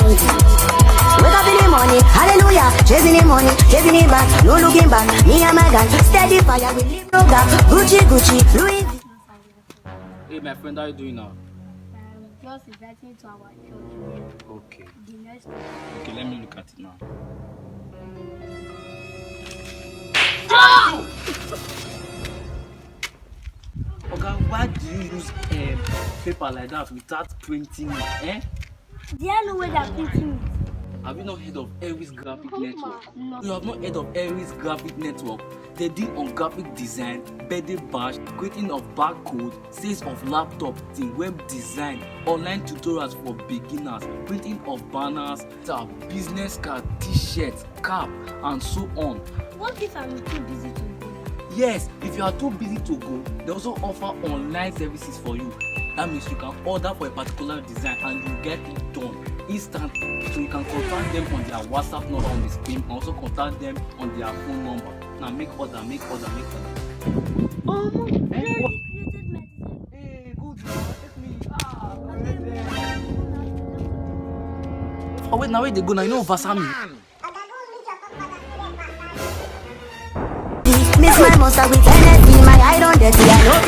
lady. Wake up in the morning, hallelujah, chasing the money, chasing it back, no looking back. Me and my gang, steady fire, we live no gap. Gucci, Gucci, Louis. Hey, my friend, how are you doing now? Just inviting to our church. Okay. The next Okay, let me look at it now. Oga, why do you use paper like that without printing it? Eh? Do you know where they are printing it? Have you not heard of Aries Graphic Network? No. You have not heard of Aries Graphic Network? They deal on graphic design, birthday bash, creating of barcode, sales of laptop, web design, online tutorials for beginners, printing of banners, business card, t-shirts, cap, and so on. What if I'm too busy to go? Yes, if you are too busy to go, they also offer online services for you. That means you can order for a particular design and you get it done instantly. So you can contact them on their WhatsApp number on the screen and also contact them on their phone number. Now make order. Oh, Eh? you already created my design. Hey, good. Take me. Oh wait, now where they go now? You know Vasami. Miss my monster with energy, my eye on dirty, I know